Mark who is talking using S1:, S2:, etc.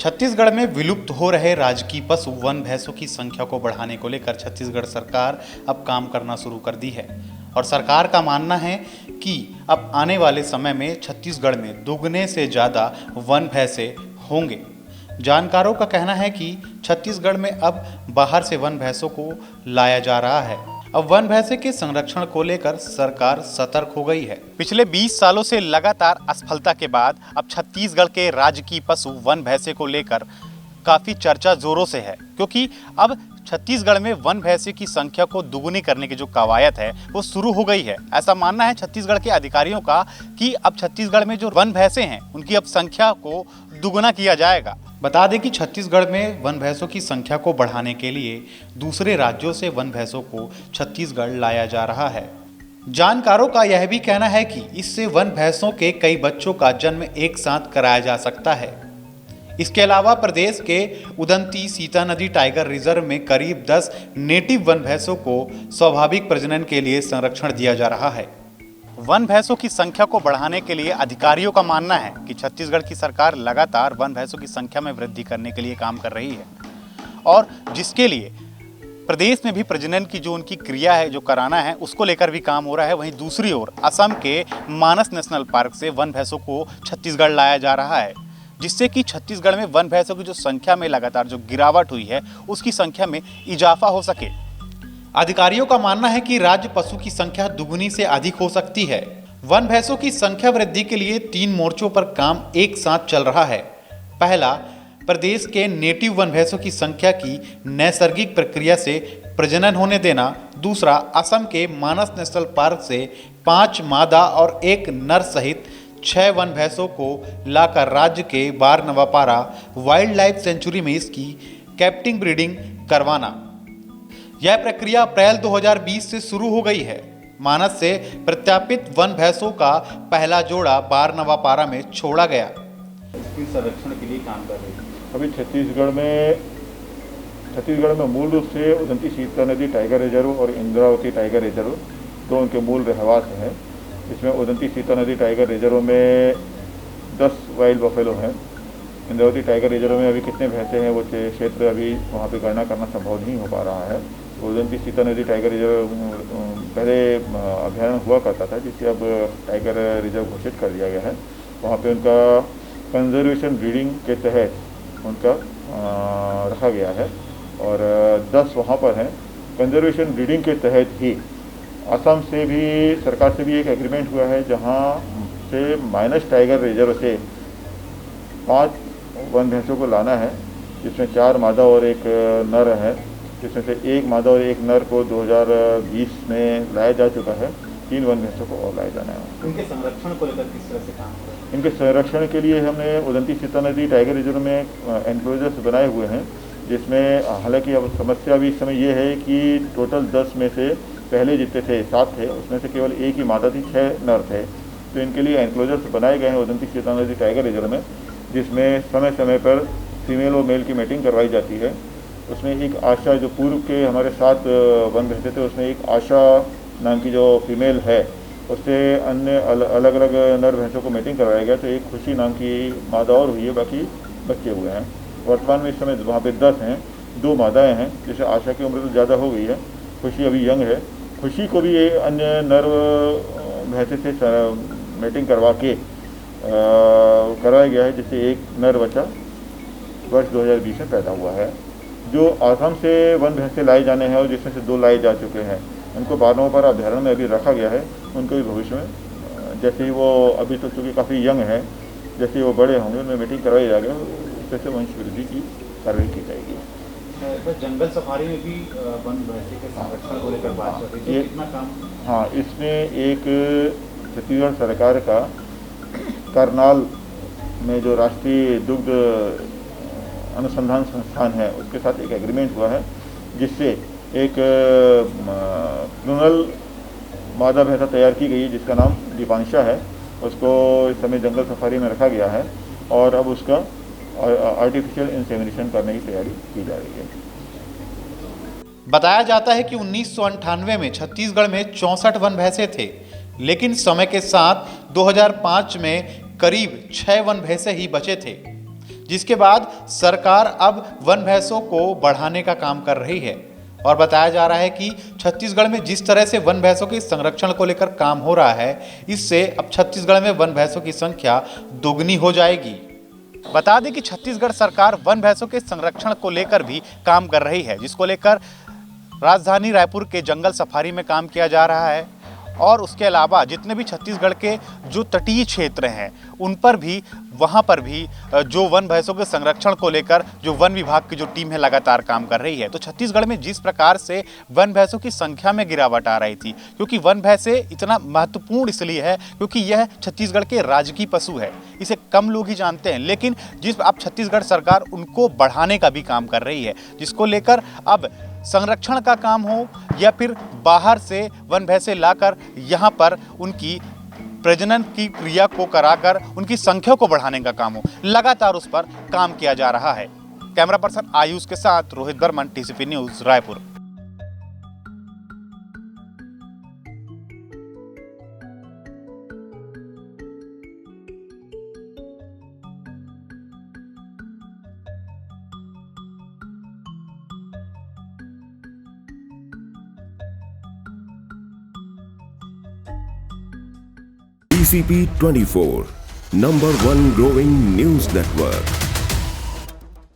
S1: छत्तीसगढ़ में विलुप्त हो रहे राजकीय पशु वन भैंसों की संख्या को बढ़ाने को लेकर छत्तीसगढ़ सरकार अब काम करना शुरू कर दी है और सरकार का मानना है कि अब आने वाले समय में छत्तीसगढ़ में दुगने से ज़्यादा वन भैंसे होंगे। जानकारों का कहना है कि छत्तीसगढ़ में अब बाहर से वन भैंसों को लाया जा रहा है। अब वन भैंसे के संरक्षण को लेकर सरकार सतर्क हो गई है। पिछले 20 सालों से लगातार असफलता के बाद अब छत्तीसगढ़ के राजकीय पशु वन भैंसे को लेकर काफ़ी चर्चा जोरों से है, क्योंकि अब छत्तीसगढ़ में वन भैंसे की संख्या को दुगुनी करने की जो कवायद है वो शुरू हो गई है। ऐसा मानना है छत्तीसगढ़ के अधिकारियों का कि अब छत्तीसगढ़ में जो वन भैंसे हैं उनकी अब संख्या को दुगुना किया जाएगा। बता दें कि छत्तीसगढ़ में वन भैंसों की संख्या को बढ़ाने के लिए दूसरे राज्यों से वन भैंसों को छत्तीसगढ़ लाया जा रहा है। जानकारों का यह भी कहना है कि इससे वन भैंसों के कई बच्चों का जन्म एक साथ कराया जा सकता है। इसके अलावा प्रदेश के उदंती सीता नदी टाइगर रिजर्व में करीब 10 नेटिव वन भैंसों को स्वाभाविक प्रजनन के लिए संरक्षण दिया जा रहा है। वन भैंसों की संख्या को बढ़ाने के लिए अधिकारियों का मानना है कि छत्तीसगढ़ की सरकार लगातार वन भैंसों की संख्या में वृद्धि करने के लिए काम कर रही है और जिसके लिए प्रदेश में भी प्रजनन की जो उनकी क्रिया है जो कराना है उसको लेकर भी काम हो रहा है। वहीं दूसरी ओर असम के मानस नेशनल पार्क से वन भैंसों को छत्तीसगढ़ लाया जा रहा है, जिससे कि छत्तीसगढ़ में वन भैंसों की जो संख्या में लगातार जो गिरावट हुई है उसकी संख्या में इजाफा हो सके। अधिकारियों का मानना है कि राज्य पशु की संख्या दुगुनी से अधिक हो सकती है। वन भैंसों की संख्या वृद्धि के लिए 3 मोर्चों पर काम एक साथ चल रहा है। पहला, प्रदेश के नेटिव वन भैंसों की संख्या की नैसर्गिक प्रक्रिया से प्रजनन होने देना। दूसरा, असम के मानस नेशनल पार्क से 5 मादा और 1 नर सहित 6 वन भैंसों को लाकर राज्य के बारनवापारा वाइल्ड लाइफ सेंचुरी में इसकी कैप्टिंग ब्रीडिंग करवाना। यह प्रक्रिया अप्रैल 2020 से शुरू हो गई है। मानस से प्रत्यापित वन भैंसों का पहला जोड़ा बारनवापारा में छोड़ा गया। इसके संरक्षण के लिए काम कर रही है।
S2: अभी छत्तीसगढ़ में मूल रूप से उदंती सीता नदी टाइगर रिजर्व और इंद्रावती टाइगर रिजर्व दो उनके मूल रहवास हैं। इसमें उदंती सीता नदी टाइगर रिजर्व में 10 वाइल्ड बफेलो हैं। इंद्रावती टाइगर रिजर्व में अभी कितने भैंसे हैं वो क्षेत्र अभी वहाँ पे गणना करना संभव नहीं हो पा रहा है। उदंती सीता नदी टाइगर रिजर्व पहले अभ्यारण्य हुआ करता था, जिसे अब टाइगर रिजर्व घोषित कर दिया गया है। वहाँ पे उनका कंजर्वेशन ब्रीडिंग के तहत उनका रखा गया है और 10 वहाँ पर हैं। कंजर्वेशन ब्रीडिंग के तहत ही असम से भी सरकार से भी एक एग्रीमेंट हुआ है, जहाँ से माइनस टाइगर रिजर्व से 5 वन भैंसों को लाना है, जिसमें 4 मादा और 1 नर है, जिसमें से 1 मादा और 1 नर को 2020 में लाया जा चुका है। 3 वन भैंसों को और लाया जाना है।
S1: इनके संरक्षण को लेकर किस तरह से काम हो रहा है?
S2: इनके संरक्षण के लिए हमने उदंती सीता नदी टाइगर रिजर्व में एनक्लोजर्स बनाए हुए हैं, जिसमें हालांकि अब समस्या भी इस समय ये है कि टोटल 10 में से पहले जितने थे 7 थे, उसमें से केवल 1 ही मादा थी, 6 नर थे। तो इनके लिए एनक्लोजर्स बनाए गए हैं उदंती सीता नदी टाइगर रिजर्व में, जिसमें समय समय पर फीमेल और मेल की मीटिंग करवाई जाती है। उसमें एक आशा, जो पूर्व के हमारे 7 वन रहते थे, उसमें एक आशा नाम की जो फीमेल है, उससे अन्य अलग अलग नर भैंसों को मीटिंग करवाया गया। तो एक खुशी नाम की मादा और हुई है, बाकी बच्चे हुए हैं। वर्तमान में इस समय वहाँ पे 10 हैं, 2 मादाएँ हैं, जैसे आशा की उम्र तो ज़्यादा हो गई है, खुशी अभी यंग है। खुशी को भी अन्य नर भैंसे से मीटिंग करवा के करवाया गया है, जिससे एक नर बच्चा वर्ष 2020 में पैदा हुआ है। जो असम से वन भैंसे लाए जाने हैं और जिसमें से 2 लाए जा चुके हैं, उनको बारनवापारा अभ्यारण्य में अभी रखा गया है। उनको भी भविष्य में जैसे ही वो अभी तो चूँकि काफ़ी यंग है, जैसे ही वो बड़े होंगे उनमें मीटिंग करवाई जाएगी, उससे वंश वृद्धि की कार्रवाई की जाएगी।
S1: तो जंगल सफारी में भी वन भैंसे के संरक्षण को लेकर बात हो रही है, कितना काम?
S2: हाँ, इसमें एक छत्तीसगढ़ सरकार का करनाल में जो राष्ट्रीय दुग्ध अनुसंधान संस्थान है, उसके साथ एक एग्रीमेंट हुआ है, जिससे एक क्लोनल मादा भैंसा तैयार की गई है, जिसका नाम दीपांशा है। उसको इस समय जंगल सफारी में रखा गया है और अब उसका आर्टिफिशियल इंसेमिनेशन करने की तैयारी की जा रही है।
S1: बताया जाता है कि 1998 में छत्तीसगढ़ में 64 वन भैंसे थे, लेकिन समय के साथ 2005 में करीब 6 वन भैंसे ही बचे थे, जिसके बाद सरकार अब वन भैंसों को बढ़ाने का काम कर रही है। और बताया जा रहा है कि छत्तीसगढ़ में जिस तरह से वन भैंसों के संरक्षण को लेकर काम हो रहा है, इससे अब छत्तीसगढ़ में वन भैंसों की संख्या दोगुनी हो जाएगी। बता दें कि छत्तीसगढ़ सरकार वन भैंसों के संरक्षण को लेकर भी काम कर रही है, जिसको लेकर राजधानी रायपुर के जंगल सफारी में काम किया जा रहा है। और उसके अलावा जितने भी छत्तीसगढ़ के जो तटीय क्षेत्र हैं उन पर भी, वहाँ पर भी जो वन भैंसों के संरक्षण को लेकर जो वन विभाग की जो टीम है लगातार काम कर रही है। तो छत्तीसगढ़ में जिस प्रकार से वन भैंसों की संख्या में गिरावट आ रही थी, क्योंकि वन भैंसे इतना महत्वपूर्ण इसलिए है क्योंकि यह छत्तीसगढ़ के राजकीय पशु है, इसे कम लोग ही जानते हैं, लेकिन जिस अब छत्तीसगढ़ सरकार उनको बढ़ाने का भी काम कर रही है, जिसको लेकर अब संरक्षण का काम हो या फिर बाहर से वन भैंसे लाकर यहाँ पर उनकी प्रजनन की क्रिया को कराकर उनकी संख्या को बढ़ाने का काम हो, लगातार उस पर काम किया जा रहा है। कैमरा पर्सन आयुष के साथ Rohit Barman, TCP news, Raipur.
S3: TCP 24, #1 growing news network.